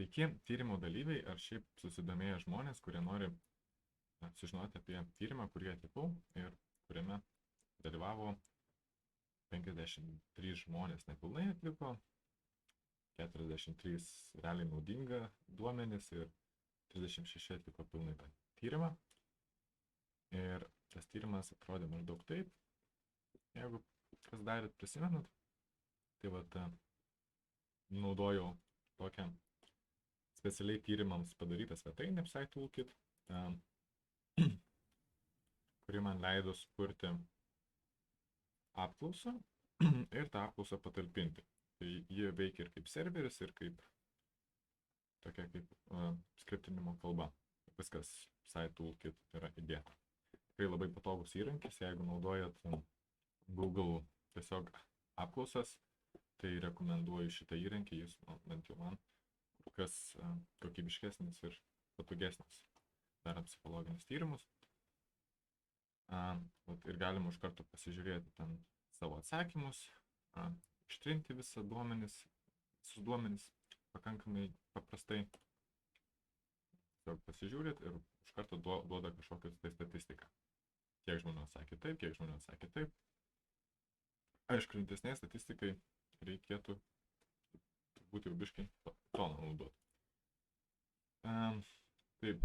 Sveiki, tyrimo dalyviai ar šiaip susidomėję žmonės, kurie nori sužinoti apie tyrimą, kurį atlikau ir kuriame dalyvavo 53 žmonės nepilnai atliko, 43 realiai naudinga duomenys ir 36 atliko pilnai tą tyrimą. Ir tas tyrimas atrodė maždaug taip, jeigu kas darėt prisimenat, tai vat naudojau tokią specialiai tyrimams padarytą svetainę Psy Toolkit, kuri man leido sukurti apklausą ir tą apklausą patalpinti. Tai ji veikia ir kaip serveris, ir kaip tokia kaip skriptinimo kalba. Viskas Psy Toolkit yra įdėta. Tikrai labai patogus įrankis, jeigu naudojat Google tiesiog apklausas, tai rekomenduoju šitą įrankį, jis bent jau man kas kokybiškesnis ir patogesnis darant psichologinius tyrimus. Ir galima iš karto pasižiūrėti ten savo atsakymus, ištrinti visus duomenis pakankamai paprastai. Tiesiog pasižiūrėt ir iš karto duoda kažkokią tai statistiką. Kiek žmonių atsakė taip, kiek žmonių atsakė taip. Aišku, rimtesnė statistikai reikėtų turbūt jau biškai toną naudoti. Taip,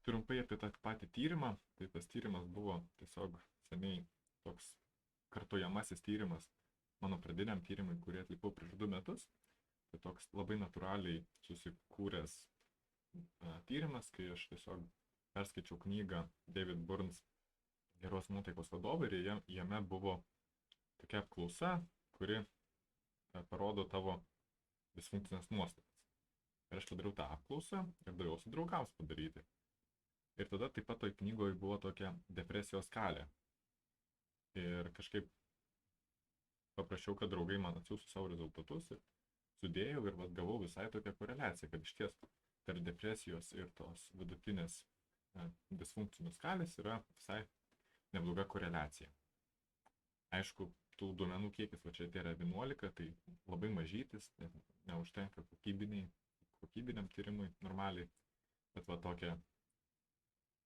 trumpai apie tą patį tyrimą. Tai tas tyrimas buvo tiesiog seniai toks kartojamasis tyrimas mano pradiniam tyrimui, kurį atlikau prieš 2 metus. Tai toks labai natūraliai susikūręs tyrimas, kai aš tiesiog perskaičiau knygą David Burns Geros nuotaikos vadovai ir jame buvo tokia apklausa, kuri parodo tavo disfunkcinės nuostatas. Ir aš padariau tą apklausą ir daviau su draugams padaryti. Ir tada taip pat toj knygoje buvo tokia depresijos skalė. Ir kažkaip paprašiau, kad draugai man atsiųstų savo rezultatus ir sudėjau ir gavau visai tokią koreliaciją, kad iš ties tarp depresijos ir tos vidutinės disfunkcinių skalės yra visai nebloga koreliacija. Aišku, tų duomenų kiekis, va čia tai yra 11, tai labai mažytis, neužtenka kokybiniam tyrimui normaliai, bet va tokią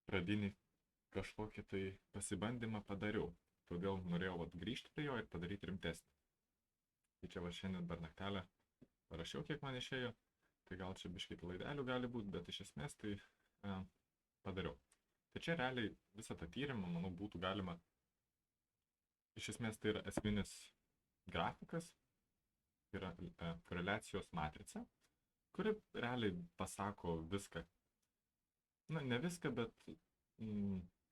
pradinį kažkokį tai pasibandymą padariau. Todėl norėjau grįžti prie jo ir padaryti rimtesnį. Tai čia va šiandien per naktelę parašiau, kiek man išėjo, tai gal čia biškai klaidelių gali būti, bet iš esmės tai padariau. Tai čia realiai visą tą tyrimą, manau, būtų galima, iš esmės tai yra esminis grafikas, tai yra koreliacijos matrica, kuri realiai pasako viską. Na, ne viską, bet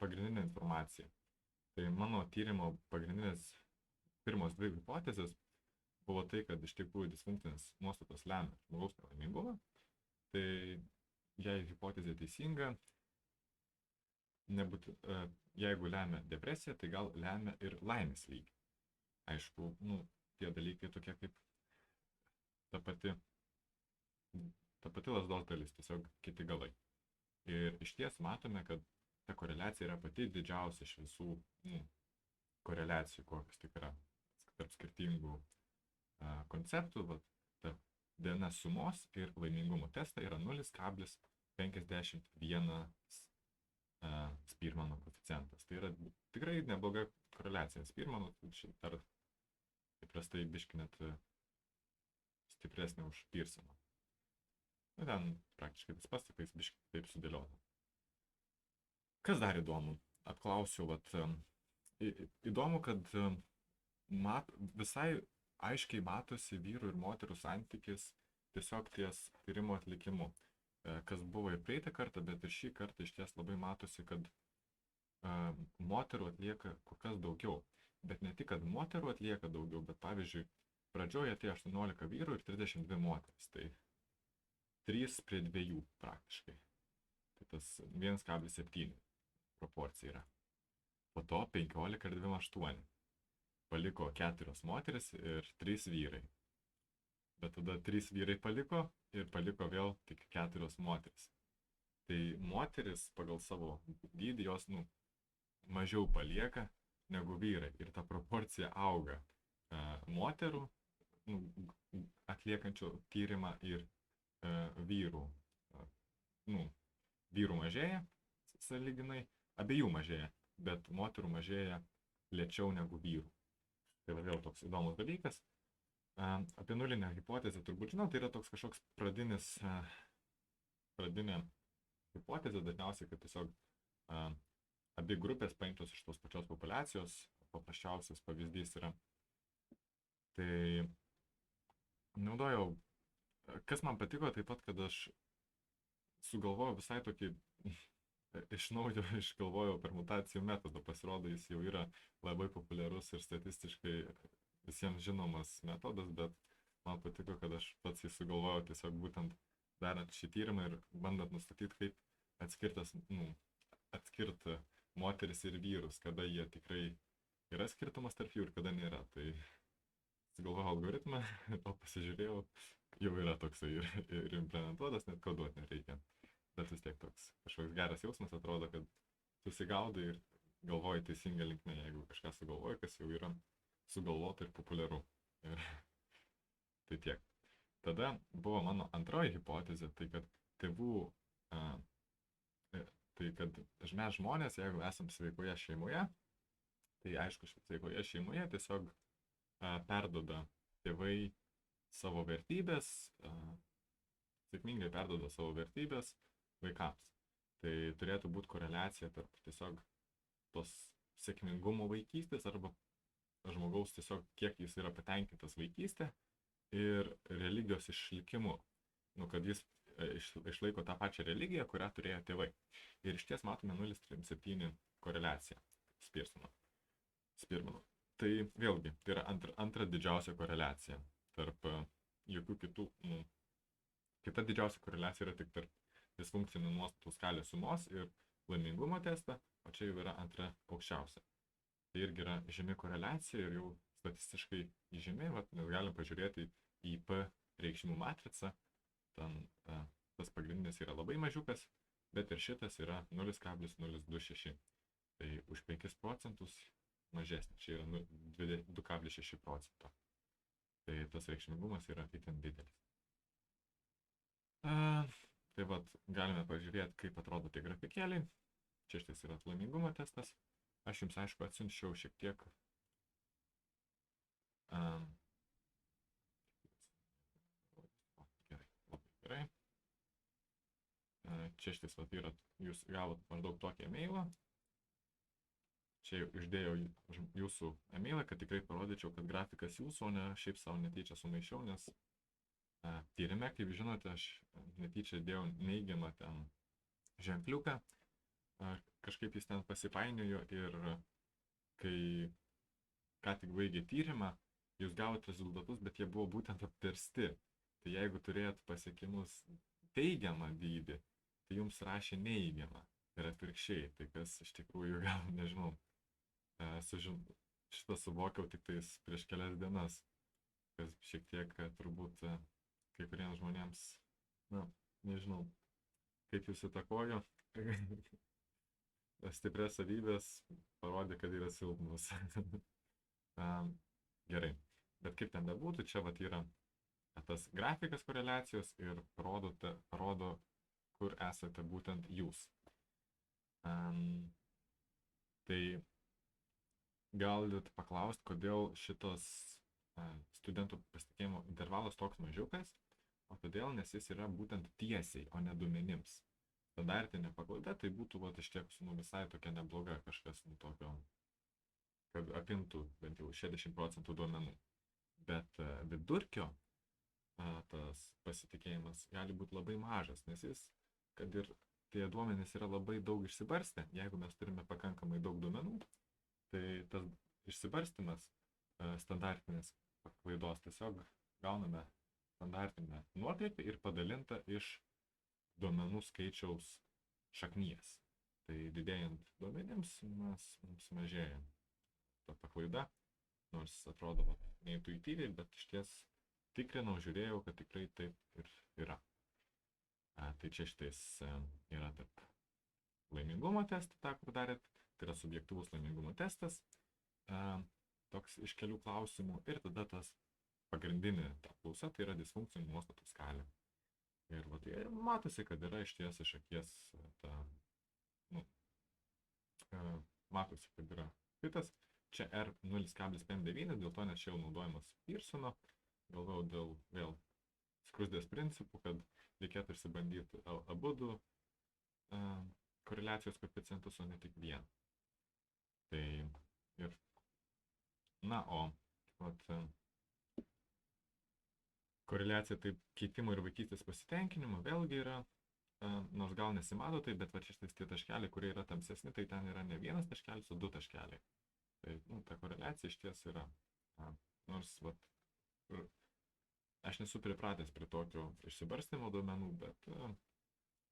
pagrindinę informaciją. Tai mano tyrimo pagrindinės pirmos 2 hipotezės buvo tai, kad iš tikrųjų disfunkcinės nuostatos lemia žmogaus nelaimingumą. Tai jei hipotezė teisinga, jeigu lemia depresiją, tai gal lemia ir laimės lygį. Aišku, tie dalykai tokie kaip ta pati lazdos dalis, tiesiog kiti galai. Ir iš ties matome, kad ta koreliacija yra pati didžiausia iš visų koreliacijų, kokios tik yra tarp skirtingų konceptų. Tarp DNS sumos ir laimingumo testą yra 0,51 Spearmano koeficientas. Tai yra tikrai nebloga koreliacija. Spearmano dar įprastai biški net stipresnė už Pearsoną. Ten praktiškai tas pats, tik biški taip sudėliota. Kas dar įdomu? Apklausiau, įdomu, kad visai aiškiai matosi vyrų ir moterų santykis tiesiog ties tyrimo atlikimu. Kas buvo ir praeitą kartą, bet ir šį kartą iš ties labai matosi, kad moterų atlieka kur kas daugiau. Bet ne tik, kad moterų atlieka daugiau, bet pavyzdžiui, pradžioje atėjo 18 vyrų ir 32 moteris. Tai 3 prie 2 praktiškai. Tai tas 1,7 proporcija yra. Po to 15 ir 28. Paliko 4 moteris ir 3 vyrai. Bet tada 3 vyrai paliko ir paliko vėl tik 4 moteris. Tai moteris pagal savo dydį jos mažiau palieka negu vyrai. Ir ta proporcija auga moterų atliekančių tyrimą ir vyrų, nu, vyrų mažėja, sąlyginai, abiejų mažėja, bet moterų mažėja lėčiau negu vyrų. Tai va vėl toks įdomus dalykas. Apie nulinę hipotezę turbūt žinau, tai yra toks kažkoks pradinė hipotezė, dažniausiai, kad tiesiog abi grupės paimtos iš tos pačios populiacijos, paprasčiausias pavyzdys yra. Tai naudojau, kas man patiko taip pat, kad aš sugalvojau visai tokį, iš naujo išgalvojau permutacijų metodą, pasirodo jis jau yra labai populiarus ir statistiškai visiems žinomas metodas, bet man patiko, kad aš pats jį sugalvojau tiesiog būtent darant šį tyrimą ir bandant nustatyti, kaip atskirti moteris ir vyrus, kada jie tikrai yra skirtumas tarp jų ir kada nėra. Tai sugalvojau algoritmą, o pasižiūrėjau, jau yra toksai ir implementuotas, net koduoti nereikia. Bet vis tiek toks kažkoks geras jausmas atrodo, kad susigaudai ir galvoji teisingą linkmę, jeigu kažką sugalvoji, kas jau yra sugalvota ir populiaru. Ir tai tiek. Tada buvo mano antroji hipotezė, tai kad mes žmonės, jeigu esam sveikoje šeimoje, tai aišku, sveikoje šeimoje tiesiog perduoda tėvai savo vertybės, sėkmingai perduoda savo vertybės vaikams. Tai turėtų būti koreliacija tarp tiesiog tos sėkmingumo vaikystės arba žmogaus tiesiog kiek jis yra patenkintas vaikystė ir religijos išlikimu. Kad jis išlaiko tą pačią religiją, kurią turėjo tėvai. Ir iš ties matome 0,37 koreliaciją Spearmano. Tai vėlgi, tai yra antra didžiausia koreliacija tarp jokių kitų. Kita didžiausia koreliacija yra tik tarp disfunkcinių nuostatų skalės sumos ir laimingumo testą, o čia jau yra antra aukščiausia. Tai irgi yra žymi koreliacija ir jau statistiškai žymi, mes galim pažiūrėti į P reikšmių matricą. Ten tas pagrindinis yra labai mažiukas, bet ir šitas yra 0,026. Tai už 5% mažesnis, čia yra 2,6%. Tai tas reikšmingumas yra itin didelis. Tai galime pažiūrėti, kaip atrodo tie grafikėliai. Čia šitas yra laimingumo testas. Aš jums aišku atsiunčiau šiek tiek gerai. Čia šitas yra, jūs gavot maždaug tokį emailą. Čia uždėjau jūsų emailą, kad tikrai parodyčiau, kad grafikas jūsų, o ne šiaip savo netyčia sumaišiau, nes tyrime, kaip žinote, aš netyčia dėjau neigiamą ten ženkliuką. Kažkaip jis ten pasipainiojo ir kai ką tik baigė tyrimą, jūs gavote rezultatus, bet jie buvo būtent apversti. Tai jeigu turėjot pasiekimus teigiamą dydį, tai jums rašė neigiamą ir atvirkščiai. Tai kas iš tikrųjų gal, nežinau, šitą suvokiau tik tais prieš kelias dienas, kas šiek tiek turbūt kai kuriems žmonėms, nežinau, kaip jūs įtakojo, stiprias savybės parodė, kad yra silpnus. Gerai, bet kaip ten bebūtų, čia yra tas grafikas koreliacijos ir parodo, kur esate būtent jūs. Tai galit paklausti, kodėl šitas studentų pasitikėjimo intervalas toks mažiukas, o todėl, nes jis yra būtent tiesiai, o ne duomenims. Standartinė paklaida, tai būtų iš tiek visai tokia nebloga kažkas tokio, kad apimtų bent jau 60% duomenų. Bet vidurkio tas pasitikėjimas gali būti labai mažas, nes jis, kad ir tie duomenys yra labai daug išsibarstę, jeigu mes turime pakankamai daug duomenų, tai tas išsibarstymas standartinės paklaidos tiesiog gauname standartinę nuokrypį ir padalintą iš duomenų skaičiaus šaknies. Tai didėjant duomenims mums mažėja ta paklaida, nors atrodo neintuityviai, bet iš ties tikrinau, žiūrėjau, kad tikrai taip ir yra. Tai čia šitais yra tarp laimingumo testų, tą kur darėt, tai yra subjektyvus laimingumo testas, toks iš kelių klausimų, ir tada tas pagrindinė apklausa, tai yra disfunkcinių nuostatų skalė. tai matosi, kad yra išties iš akies ta, nu, matosi, kad yra fitas. Čia R0,59, dėl to nes čia jau naudojamas Pearsono, galvojau dėl vėl skruzdės principų, kad reikėtų išsibandyti abu du koreliacijos koeficientus, o ne tik vieną. Tai ir, na, o vat, koreliacija taip keitimo ir vaikystės pasitenkinimo vėlgi yra, nors gal nesimato tai, bet va šitais tie taškeliai, kurie yra tamsesni, tai ten yra ne vienas taškelis, o du taškeliai. Tai ta koreliacija iš ties yra. Nors vat, aš nesu pripratęs prie tokio išsibarstymo duomenų, bet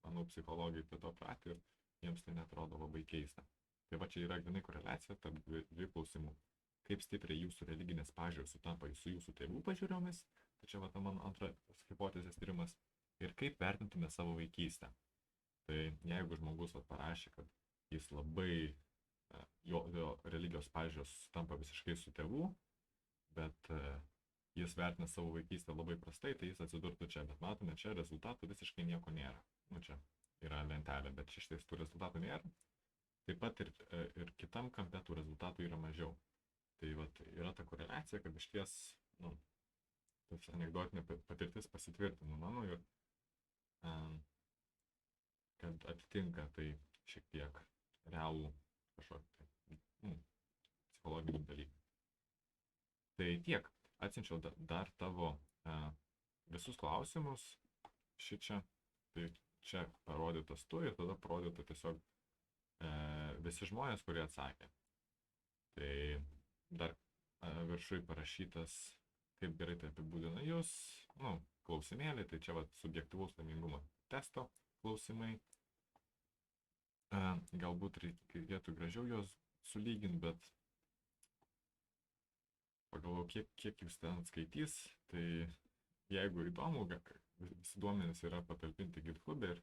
manau psichologai prie to pratė ir jiems tai netrodo labai keista. Tai va čia yra grynai koreliacija tarp dviejų klausimų. Kaip stipriai jūsų religinės pažiūros sutampa su jūsų tėvų pažiūromis, tai čia va ta mano antra hipotezės tyrimas, ir kaip vertintume savo vaikystę. Tai jeigu žmogus vat parašė, kad jis labai jo religijos pažiūros tampa visiškai su tėvų, bet jis vertina savo vaikystę labai prastai, tai jis atsidurtų čia, bet matome, čia rezultatų visiškai nieko nėra. Nu čia yra lentelė, bet šitais tų rezultatų nėra. Taip pat ir kitam kampe tų rezultatų yra mažiau. Tai vat, yra ta koreliacija, kad iš ties, nu, tas anekdotinė patirtis pasitvirtino mano ir kad atitinka tai šiek tiek realų kažkokį psichologinį dalyką. Tai tiek. Atsiunčiau dar tavo visus klausimus šičia. Tai čia parodytas tu ir tada parodyta tiesiog visi žmonės, kurie atsakė. Tai dar viršui parašytas, kaip gerai tai apibūdina jūs, nu, klausimėliai, tai čia vat subjektyvaus laimingumo testo klausimai. Galbūt reikėtų gražiau juos sulyginti, bet pagalvoju, kiek jūs ten skaitys, tai jeigu įdomu, visi duomenys yra patalpinti GitHub'e ir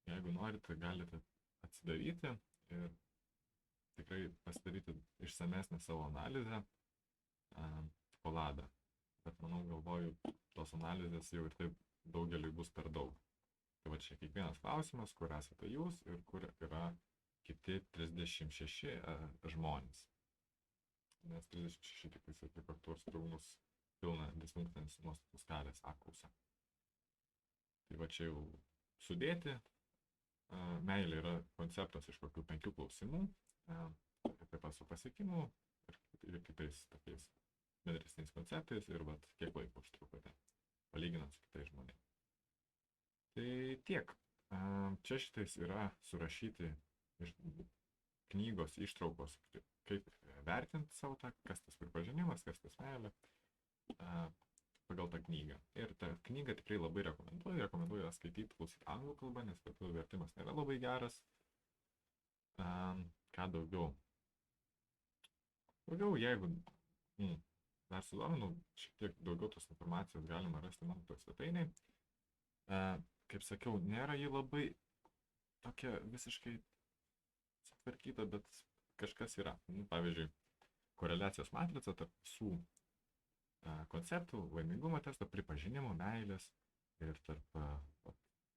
jeigu norite, galite atsidaryti ir tikrai pasidaryti išsamesnę savo analizę po LADA. Bet manau, galvoju, tos analizės jau ir taip daugeliui bus per daug. Tai va čia kiekvienas klausimas, kur esate jūs ir kur yra kiti 36 žmonės. Nes 36 tik visi atliko tuos trūkumus pilną disfunkcinės nuostatų skalės apklausą. Tai va čia jau sudėti. Meilė yra konceptas iš kokių 5 klausimų, taip pat su pasiekimu ir kitais tokiais bendresniais konceptais ir vat kiek laiko užtrukote, palyginant su kitais žmonėmis. Tai tiek. Čia šitais yra surašyti iš knygos ištraukos, kaip vertinti savo tą, kas tas pripažinimas, kas tas meilė, pagal tą knygą. Ir tą knygą tikrai labai rekomenduoju ją skaityti, klausyti anglų kalbą, nes lietuvių vertimas nėra labai geras. Ką daugiau? Daugiau, jeigu dar sudominu, šiek tiek daugiau tos informacijos galima rasti mano toj svetainėj. Kaip sakiau, nėra ji labai tokia visiškai sutvarkyta, bet kažkas yra. Pavyzdžiui, koreliacijos matrica tarp visų konceptų, laimingumo testo, pripažinimo, meilės ir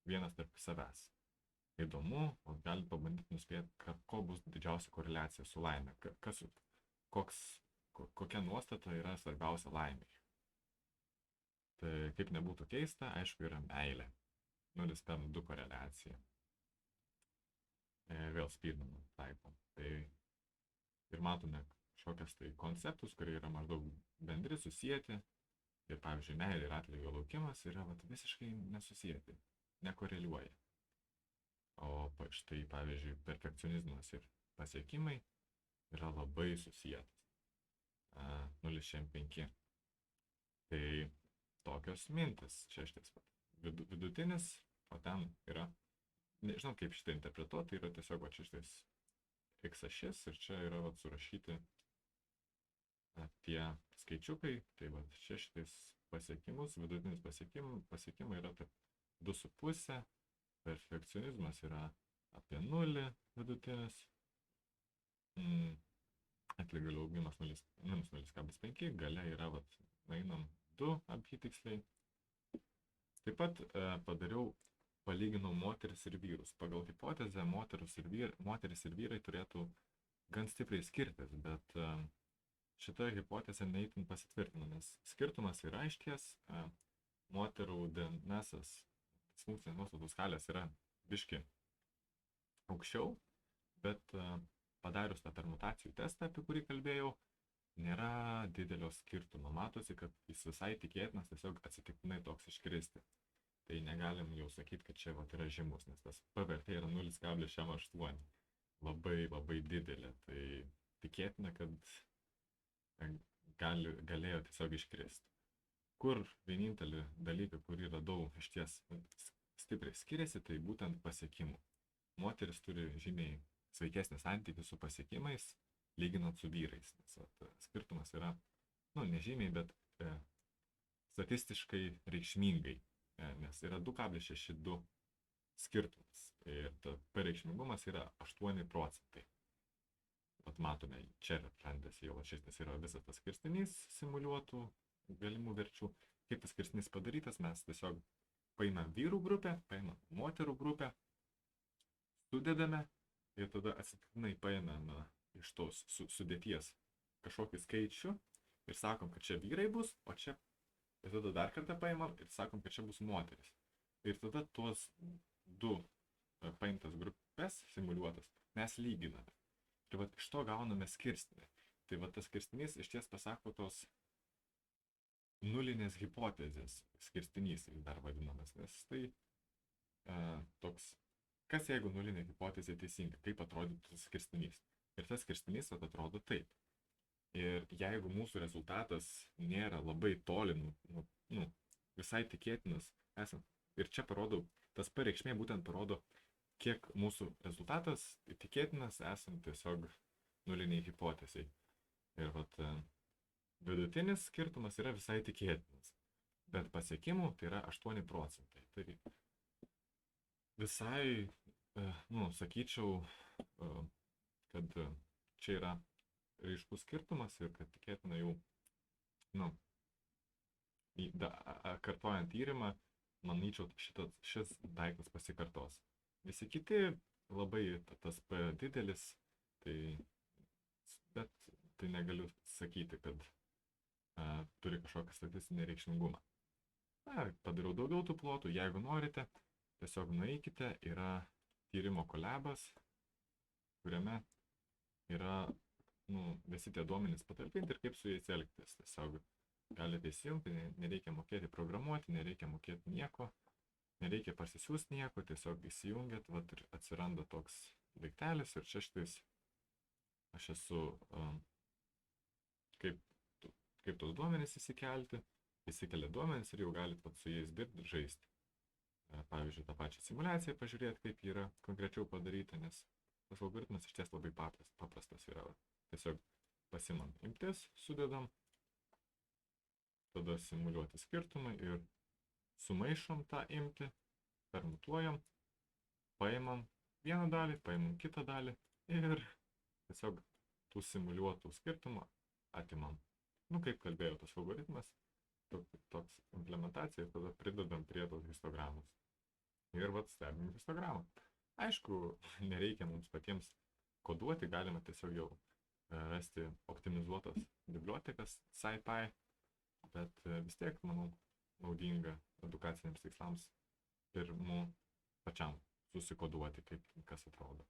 vienas tarp savęs. Įdomu, galite pabandyti nuspėti, ko bus didžiausia koreliacija su laime, kokia nuostata yra svarbiausia laimei. Tai kaip nebūtų keista, aišku, yra meilė. 0,2 koreliacija. Vėl Spearmano taikom. Tai ir matome kažkokias tai konceptus, kurie yra maždaug bendri, susijęti. Ir pavyzdžiui, meilė ir atlygio laukimas yra visiškai nesusijęti, nekoreliuoja. O štai, pavyzdžiui, perfekcionizmas ir pasiekimai yra labai susijęs. 0,5. Tai tokios mintis čia šitas vidutinis, o ten yra, nežinau kaip šitą interpretuoti, tai yra tiesiog šitas x ašis ir čia yra surašyti tie skaičiukai, tai čia šitais pasiekimus, vidutinis pasiekimai yra 2,5, perfekcionizmas yra apie 0 vidutinis, atlygio augimas minus 0,5, gale yra, einam 2 apytiksliai. Taip pat padariau, palyginau moteris ir vyrus. Pagal hipotezę moteris ir vyrai turėtų gan stipriai skirtis, bet šita hipotezė neįtin pasitvirtino, nes skirtumas yra išties, moterų DNS-as, funkcinės nuostatų skalės yra biški aukščiau, bet padarius tą permutacijų testą, apie kurį kalbėjau, nėra didelio skirtumo. Matosi, kad jis visai tikėtinas tiesiog atsitiktinai toks iškristi. Tai negalim jau sakyti, kad čia yra žymus, nes tas PVT yra 0,8. Labai didelė. Tai tikėtina, kad galėjo tiesiog iškristi. Kur vienintelį dalyką, kurį radau iš ties stipriai skiriasi, tai būtent pasiekimų. Moteris turi žymiai sveikesnį santykį su pasiekimais, lyginant su vyrais. Nes skirtumas yra, nežymiai, bet statistiškai reikšmingai, nes yra 2,62 skirtumas ir reikšmingumas yra 8%. Vat matome, čia randasi jau šis yra visas tas skirstinys simuliuotų galimų verčių. Kaip tas skirstinys padarytas, mes tiesiog paimam vyrų grupę, paimam moterų grupę, sudedame ir tada atsitiktinai paėmėme iš tos sudėties kažkokį skaičių ir sakom, kad čia vyrai bus, o čia ir tada dar kartą paimam ir sakom, kad čia bus moteris. Ir tada tuos du paimtas grupės simuliuotas mes lyginame. Ir vat iš to gauname skirstinį. Tai vat tas skirstinys iš ties pasako tos nulinės hipotezės skirstinys, dar vadinamas, nes tai toks, kas jeigu nulinė hipotezė teisinga, kaip atrodytų tas skirstinys. Ir tas skirstinys atrodo taip. Ir jeigu mūsų rezultatas nėra labai toli, visai tikėtinas, ir čia parodau, tas pareikšmė būtent parodo, kiek mūsų rezultatas tikėtinas esant tiesiog nuliniai hipotezei. Ir vat vidutinis skirtumas yra visai tikėtinas, bet pasiekimų tai yra 8%. Tai visai, sakyčiau, kad čia yra ryškus skirtumas ir kad tikėtina jau, kartojant tyrimą, manyčiau, šis daiktas pasikartos. Visi kiti labai tas P didelis, bet tai negaliu sakyti, kad turi kažkokią statistinį reikšmingumą. Padariau daugiau tų plotų, jeigu norite, tiesiog nueikite, yra tyrimo kolabas, kuriame yra visi tie duomenys patalpinti ir kaip su jais elgtis. Tiesiog galite įsijungti, nereikia mokėti programuoti, nereikia mokėti nieko, nereikia parsisiųsti nieko, tiesiog įsijungiat, ir atsiranda toks daiktelis ir čia štais aš esu, kaip tos duomenys įsikelti, įsikelia duomenys ir jau galite su jais dirbti ir žaisti. Pavyzdžiui, tą pačią simuliaciją pažiūrėti, kaip yra konkrečiau padaryta, nes tas algoritmas iš ties labai paprastas yra. Tiesiog pasimam imtis, sudedam, tada simuliuoti skirtumą ir sumaišom tą imtį, permutuojam, paimam vieną dalį, paimam kitą dalį ir tiesiog tų simuliuotų skirtumų atimam. Kaip kalbėjo tas algoritmas, toks implementacija, tada pridedam prie tos histogramos. Ir stebim histogramą. Aišku, nereikia mums patiems koduoti, galima tiesiog jau rasti optimizuotas bibliotekas SciPy, bet vis tiek, manau, naudinga edukaciniams tikslams pirmu pačiam susikoduoti, kaip kas atrodo.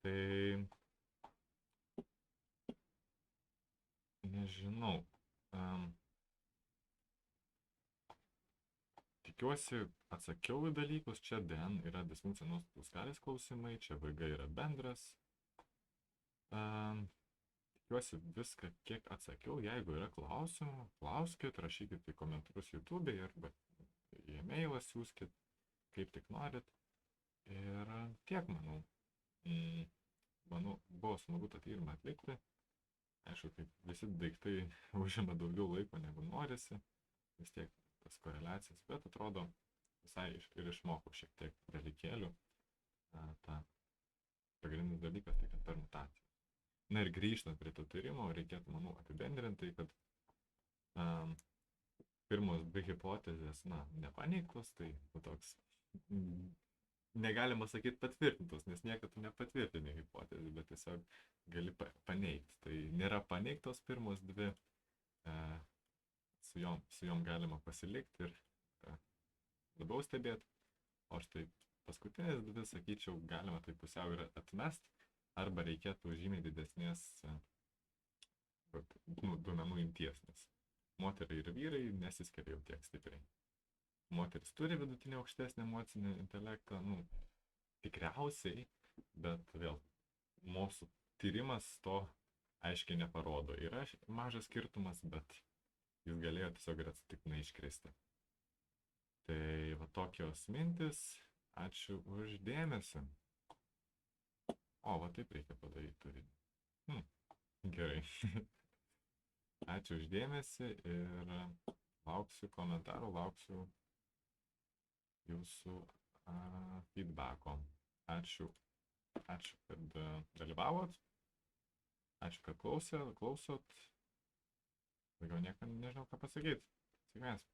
Tai nežinau. Tikiuosi atsakiau į dalykus, čia DN yra disfunkcinės nuostatų skalės klausimai, čia VG yra bendras. Tikiuosi viską kiek atsakiau, jeigu yra klausimų, klauskit, rašykit į komentarus YouTube arba į e-mailą siūskit, kaip tik norit. Ir tiek, manau. Manau, buvo smagu tą tyrimą atlikti. Aišku, kaip visi daiktai užima daugiau laiko negu norisi, vis tiek tas koreliacijas, bet atrodo visai ir išmokau šiek tiek dalykėlių. Ta pagrindinis dalykas tai kad permutacija. Na ir grįžtant prie to tyrimo, reikėtų, manau, apibendrinti, kad pirmos dvi hipotezės, na, nepaneigtos, tai toks negalima sakyti patvirtintos, nes niekada tu nepatvirtini hipotezį, bet tiesiog gali paneigti. Tai nėra paneigtos pirmos dvi, su jom galima pasilikti ir labiau stebėti, o štai paskutinės dvi, sakyčiau, galima tai pusiau ir atmest, arba reikėtų žymiai didesnės duomenų imties, nes moteriai ir vyrai nesiskiria jau tiek stipriai. Moteris turi vidutinį aukštesnį emocinį intelektą, tikriausiai, bet vėl mūsų tyrimas to aiškiai neparodo. Yra mažas skirtumas, bet jis galėjo tiesiog ir atsitiktinai iškristi. Tai va tokios mintis. Ačiū už dėmesį. O, va taip reikia padaryti turinį. Gerai. Ačiū už dėmesį ir lauksiu komentarų, lauksiu jūsų feedbacko. Ačiū, kad dalyvavot. Ačiū, kad klausot. Daugiau nieko nežinau, ką pasakyti. Sėkmės.